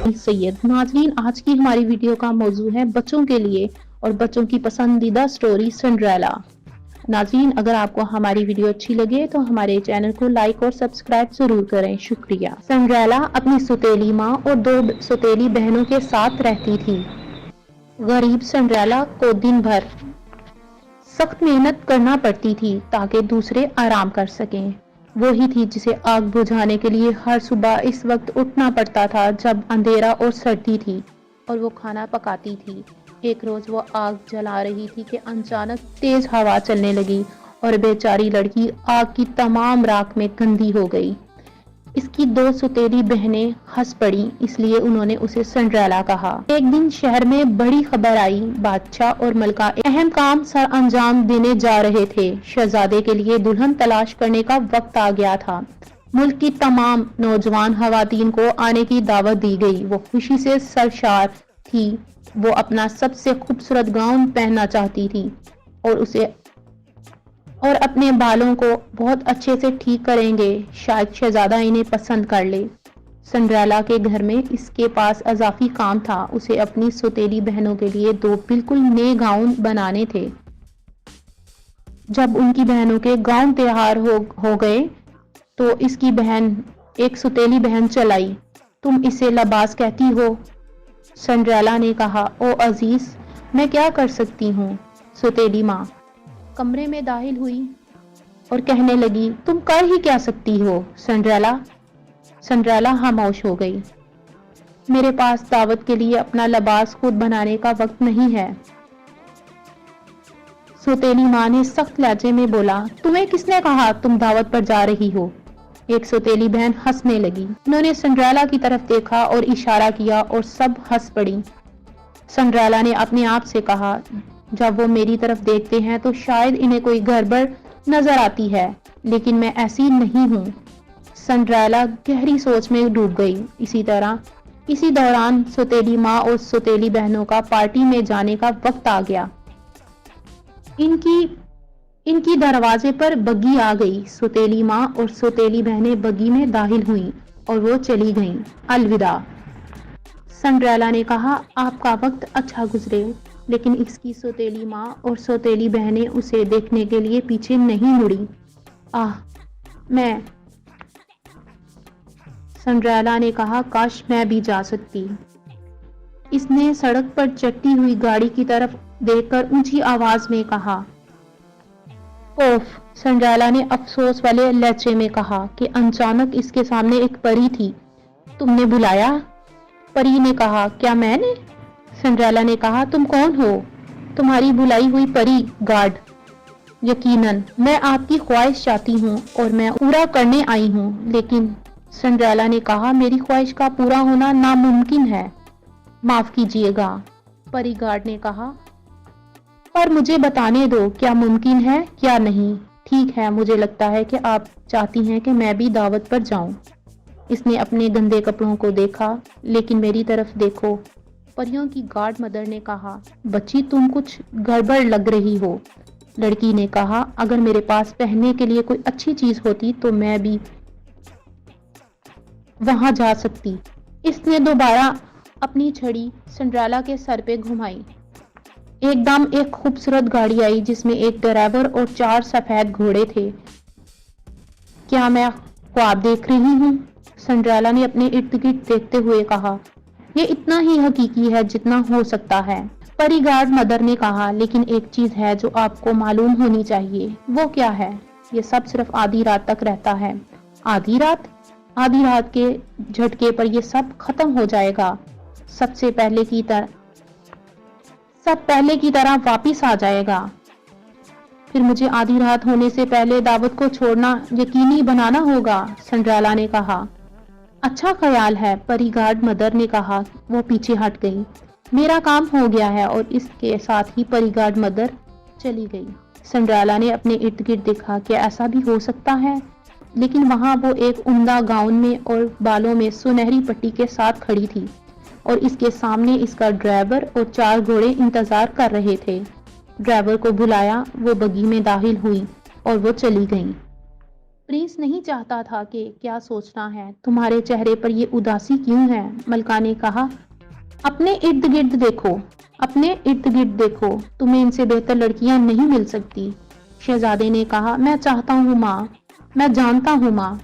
सैयद। नाजरीन, आज की हमारी वीडियो का मौजू है बच्चों के लिए और बच्चों की पसंदीदा स्टोरी सिंड्रेला। नाजरीन, अगर आपको हमारी वीडियो अच्छी लगे तो हमारे चैनल को लाइक और सब्सक्राइब जरूर करें, शुक्रिया। सिंड्रेला अपनी सौतेली माँ और 2 सौतेली बहनों के साथ रहती थी। गरीब सिंड्रेला को दिन भर सख्त मेहनत करना पड़ती थी ताकि दूसरे आराम कर सकें। वो ही थी जिसे आग बुझाने के लिए हर सुबह इस वक्त उठना पड़ता था जब अंधेरा और सर्दी थी, और वो खाना पकाती थी। एक रोज वो आग जला रही थी कि अचानक तेज हवा चलने लगी और बेचारी लड़की आग की तमाम राख में गंदी हो गई। इसकी 2 सौतेली बहनें हंस पड़ी, इसलिए उन्होंने उसे सिंड्रेला कहा। एक दिन शहर में बड़ी खबर आई। बादशाह और मलका एक अहम काम सर अंजाम देने जा रहे थे। शहजादे के लिए दुल्हन तलाश करने का वक्त आ गया था। मुल्क की तमाम नौजवान खवातीन को आने की दावत दी गई। वो खुशी से सरशार थी। वो अपना सबसे खूबसूरत गाउन पहनना चाहती थी और अपने बालों को बहुत अच्छे से ठीक करेंगे, शायद शहजादा इन्हें पसंद कर ले। सिंड्रेला के घर में इसके पास अजाफी काम था। उसे अपनी सौतेली बहनों के लिए 2 बिल्कुल नए गाउन बनाने थे। जब उनकी बहनों के गाउन तैयार हो गए तो इसकी बहन, एक सौतेली बहन चलाई। तुम इसे लिबास कहती हो? सिंड्रेला ने कहा। ओ अजीज, मैं क्या कर सकती हूँ? सौतेली माँ कमरे में दाखिल हुई और कहने लगी, तुम कर ही क्या सकती हो सिंड्रेला? सिंड्रेला खामोश हो गई। मेरे पास दावत के लिए अपना लिबास खुद बनाने का वक्त नहीं है। सौतेली माँ ने सख्त लहजे में बोला। तुम्हें किसने कहा तुम दावत पर जा रही हो? एक सौतेली बहन हंसने लगी। उन्होंने सिंड्रेला की तरफ देखा और इशारा किया और सब हंस पड़ी। सिंड्रेला ने अपने आप से कहा, जब वो मेरी तरफ देखते हैं तो शायद इन्हें कोई गड़बड़ नजर आती है, लेकिन मैं ऐसी नहीं हूँ। सिंड्रेला गहरी सोच में डूब गई। इसी दौरान सौतेली माँ और सौतेली बहनों का पार्टी में जाने का वक्त आ गया। इनकी दरवाजे पर बग्गी आ गई। सौतेली माँ और सौतेली बहनें बग्गी में दाखिल हुईं और वो चली गईं। अलविदा। सिंड्रेला ने कहा, आपका वक्त अच्छा गुजरे। लेकिन इसकी सौतेली माँ और सौतेली बहनें उसे देखने के लिए पीछे नहीं मुड़ी। सिंड्रेला ने कहा, काश मैं भी जा सकती। इसने सड़क पर चलती हुई गाड़ी की तरफ देखकर ऊंची आवाज में कहा। ओफ! सिंड्रेला ने अफसोस वाले लहजे में कहा कि अचानक इसके सामने एक परी थी। तुमने बुलाया? परी ने कहा। क्या मैंने? सिंड्रेला ने कहा, तुम कौन हो? तुम्हारी बुलाई हुई परी गार्ड। यकीनन मैं आपकी ख्वाहिश चाहती हूँ और मैं पूरा करने आई हूँ। लेकिन सिंड्रेला ने कहा, मेरी ख्वाहिश का पूरा होना नामुमकिन है। माफ कीजिएगा, परी गार्ड ने कहा, पर मुझे बताने दो क्या मुमकिन है क्या नहीं। ठीक है, मुझे लगता है कि आप चाहती हैं कि मैं भी दावत पर जाऊं। इसने अपने गंदे कपड़ों को देखा। लेकिन मेरी तरफ देखो, परियों की गार्ड मदर ने कहा। बच्ची, तुम कुछ गड़बड़ लग रही हो। लड़की ने कहा, अगर मेरे पास पहनने के लिए कोई अच्छी चीज होती तो मैं भी वहां जा सकती। इसने दोबारा अपनी छड़ी सिंड्रेला के सर पे घुमाई। एकदम एक खूबसूरत गाड़ी आई जिसमें एक ड्राइवर और 4 सफेद घोड़े थे। क्या मैं ख्वाब देख रही हूँ? सिंड्रेला ने अपने इर्द गिर्द देखते हुए कहा। ये इतना ही हकीकी है जितना हो सकता है, परी गार्ड मदर ने कहा। लेकिन एक चीज है जो आपको मालूम होनी चाहिए। वो क्या है? ये सब सिर्फ आधी रात तक रहता है। आधी रात? आधी रात के झटके पर ये सब खत्म हो जाएगा। सब पहले की तरह वापिस आ जाएगा। फिर मुझे आधी रात होने से पहले दावत को छोड़ना यकीनी बनाना होगा, सिंड्रेला ने कहा। अच्छा ख्याल है, परी गार्ड मदर ने कहा। वो पीछे हट गई। मेरा काम हो गया है। और इसके साथ ही परी गार्ड मदर चली गई। सिंड्रेला ने अपने इर्द गिर्द देखा कि ऐसा भी हो सकता है। लेकिन वहां वो एक उम्दा गाउन में और बालों में सुनहरी पट्टी के साथ खड़ी थी और इसके सामने इसका ड्राइवर और 4 घोड़े इंतजार कर रहे थे। ड्राइवर को बुलाया। वो बग्गी में दाखिल हुई और वो चली गई। प्रिंस नहीं चाहता था कि क्या सोचना है, तुम्हारे चेहरे पर ये उदासी क्यों है? मलका ने कहा, अपने इर्द गिर्द देखो, अपने इर्द गिर्द देखो, तुम्हें इनसे बेहतर लड़कियां नहीं मिल सकती। शहजादे ने कहा, मैं चाहता हूँ माँ, मैं जानता हूँ माँ।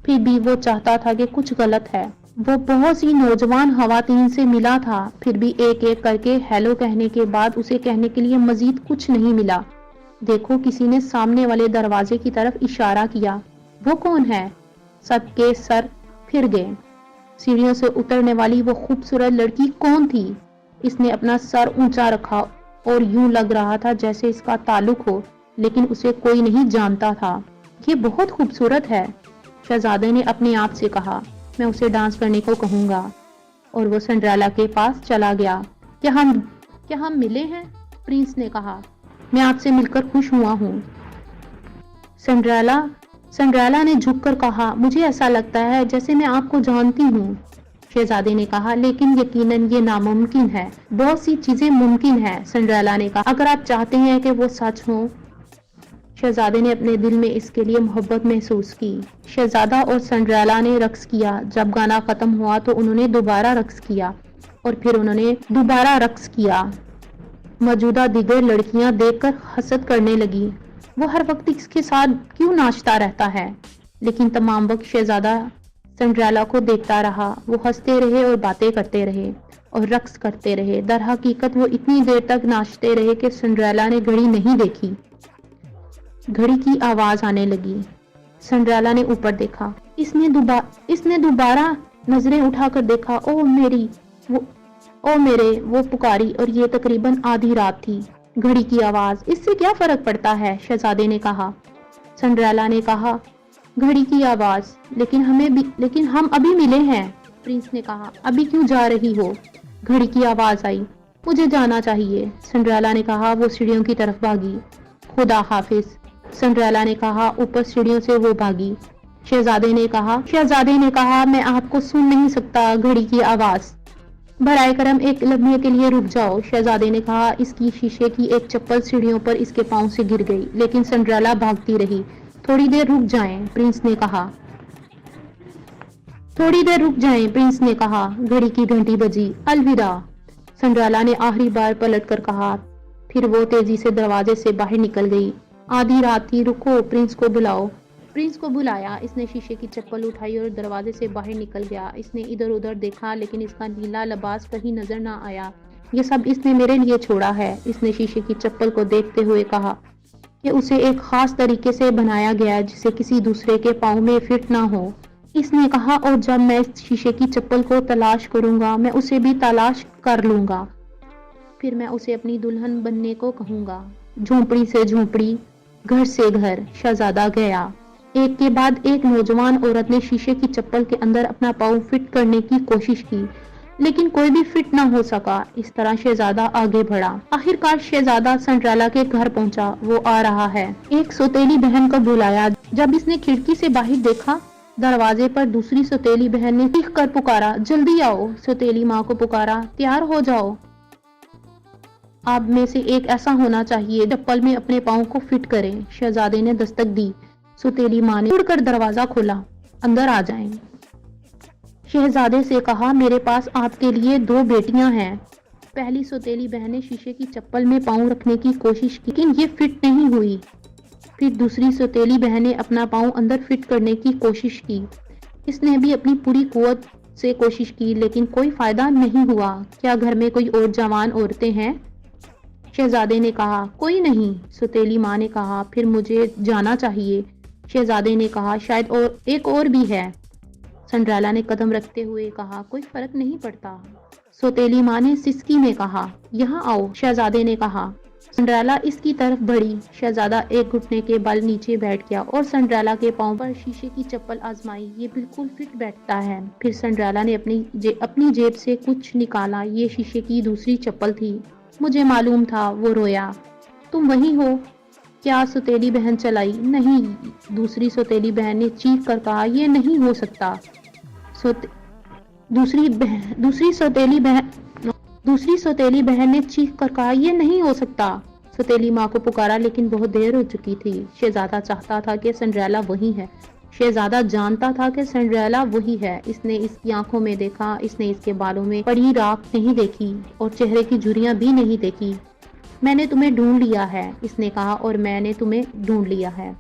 फिर भी वो चाहता था कि कुछ गलत है। वो बहुत सी नौजवान खवातीन से मिला था, फिर भी एक एक करके हेलो कहने के बाद उसे कहने के लिए मजीद कुछ नहीं मिला। देखो, किसी ने सामने वाले दरवाजे की तरफ इशारा किया। वो कौन है? सबके सर फिर गए। सीढ़ियों से उतरने वाली वो खूबसूरत लड़की कौन थी? इसने अपना सर ऊंचा रखा और यूं लग रहा था जैसे इसका ताल्लुक हो, लेकिन उसे कोई नहीं जानता था। ये बहुत खूबसूरत है, शहजादे ने अपने आप से कहा। मैं उसे डांस करने को कहूंगा। और वो सिंड्रेला के पास चला गया। क्या हम मिले हैं? प्रिंस ने कहा। मैं आपसे मिलकर खुश हुआ हूँ। सिंड्रेला ने झुककर कहा, मुझे ऐसा लगता है जैसे मैं आपको जानती हूँ। शहजादे ने कहा, लेकिन यकीनन ये नामुमकिन है। बहुत सी चीजें मुमकिन है, सिंड्रेला ने कहा, अगर आप चाहते हैं कि वो सच हो। शहजादे ने अपने दिल में इसके लिए मोहब्बत महसूस की। शहजादा और सिंड्रेला ने रक्स किया। जब गाना खत्म हुआ तो उन्होंने दोबारा रक्स किया और फिर उन्होंने दोबारा रक्स किया। मौजूदा दीगर लड़कियां देखकर हसद करने लगी। वो हर वक्त इसके साथ क्यों नाचता रहता है? लेकिन तमाम वक्त शहजादा सिंड्रेला को देखता रहा। वो हंसते रहे और बातें करते रहे और रक्स करते रहे। दर हकीकत वो इतनी देर तक नाचते रहे कि सिंड्रेला ने घड़ी नहीं देखी। घड़ी की आवाज आने लगी। सिंड्रेला ने ऊपर देखा। इसने दोबारा नजरें उठाकर देखा। ओ मेरे, वो पुकारी, और ये तकरीबन आधी रात थी। घड़ी की आवाज, इससे क्या फर्क पड़ता है? शहजादे ने कहा। सिंड्रेला ने कहा, घड़ी की आवाज, लेकिन हम अभी मिले हैं। प्रिंस ने कहा, अभी क्यों जा रही हो? घड़ी की आवाज आई, मुझे जाना चाहिए। सिंड्रेला ने कहा। वो सीढ़ियों की तरफ भागी। खुदा हाफिज, सिंड्रेला ने कहा। ऊपर सीढ़ियों से वो भागी। शहजादे ने कहा, मैं आपको सुन नहीं सकता। घड़ी की आवाज, बराए करम एक लम्हे के लिए रुक जाओ। शहजादे ने कहा। इसकी शीशे की एक चप्पल सीढ़ियों पर इसके पांव से गिर गई, लेकिन सिंड्रेला भागती रही। थोड़ी देर रुक जाएं, प्रिंस ने कहा। थोड़ी देर रुक जाएं, प्रिंस ने कहा। घड़ी की घंटी बजी। अलविदा, सिंड्रेला ने आखिरी बार पलट कर कहा। फिर वो तेजी से दरवाजे से बाहर निकल गई। आधी रात थी, रुको, प्रिंस को बुलाओ। प्रिंस को बुलाया। इसने शीशे की चप्पल उठाई और दरवाजे से बाहर निकल गया। इसने इधर उधर देखा, लेकिन इसका नीला लिबास कहीं नजर ना आया। ये सब इसने मेरे लिए छोड़ा है, इसने शीशे की चप्पल को देखते हुए कहा। कि उसे एक खास तरीके से बनाया गया जिसे किसी दूसरे के पाँव में फिट ना हो, इसने कहा। और जब मैं इस शीशे की चप्पल को तलाश करूंगा, मैं उसे भी तलाश कर लूंगा। फिर मैं उसे अपनी दुल्हन बनने को कहूंगा। झोंपड़ी से झोंपड़ी, घर से घर, शहजादा गया। एक के बाद एक नौजवान औरत ने शीशे की चप्पल के अंदर अपना पाँव फिट करने की कोशिश की, लेकिन कोई भी फिट ना हो सका। इस तरह शहजादा आगे बढ़ा। आखिरकार शहजादा सिंड्रेला के घर पहुंचा। वो आ रहा है। एक सौतेली बहन को बुलाया। जब इसने खिड़की से बाहर देखा, दरवाजे पर दूसरी सौतेली बहन ने चीख कर पुकारा, जल्दी आओ। सौतेली माँ को पुकारा, तैयार हो जाओ। आप में से एक ऐसा होना चाहिए चप्पल में अपने पाँव को फिट करे। शहजादे ने दस्तक दी। सौतेली माँ ने उड़कर दरवाजा खोला। अंदर आ जाएं। शहजादे से कहा, मेरे पास आपके लिए 2 बेटियां हैं। पहली सौतेली बहन ने शीशे की चप्पल में पाँव रखने की कोशिश की, लेकिन ये फिट नहीं हुई। फिर दूसरी सौतेली बहन ने अपना पाँव अंदर फिट करने की कोशिश की। इसने भी अपनी पूरी कुव्वत से कोशिश की, लेकिन कोई फायदा नहीं हुआ। क्या घर में कोई और जवान औरतें हैं? शहजादे ने कहा। कोई नहीं, सौतेली माँ ने कहा। फिर मुझे जाना चाहिए। शहजादे ने कहा, शायद और एक और भी है। सिंड्रेला ने कदम रखते हुए कहा, कोई फर्क नहीं पड़ता। सौतेली माँ ने सिसकी में कहा, यहाँ आओ। शहजादे ने कहा। सिंड्रेला इसकी तरफ बढ़ी। शहजादा एक घुटने के बल नीचे बैठ गया और सिंड्रेला के पांव पर शीशे की चप्पल आजमाई। ये बिल्कुल फिट बैठता है। फिर सिंड्रेला ने अपनी जेब से कुछ निकाला। ये शीशे की दूसरी चप्पल थी। मुझे मालूम था। वो रोया। तुम वही हो क्या? सौतेली बहन चलाई। नहीं, दूसरी सौतेली बहन ने चीख कर कहा, यह नहीं हो सकता। दूसरी सौतेली बहन ने चीख कर कहा, यह नहीं हो सकता। सौतेली माँ को पुकारा, लेकिन बहुत देर हो चुकी थी। शहजादा चाहता था कि सिंड्रेला वही है شہزادہ جانتا تھا کہ سنڈریلا وہی ہے۔ اس نے اس کی آنکھوں میں دیکھا، اس نے اس کے بالوں میں پڑی راکھ نہیں دیکھی اور چہرے کی جھریاں بھی نہیں دیکھی۔ میں نے تمہیں ڈھونڈ لیا ہے، اس نے کہا، اور میں نے تمہیں ڈھونڈ لیا ہے،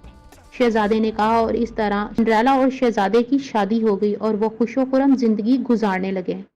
شہزادے نے کہا، اور اس طرح سنڈریلا اور شہزادے کی شادی ہو گئی اور وہ خوش و خرم زندگی گزارنے لگے۔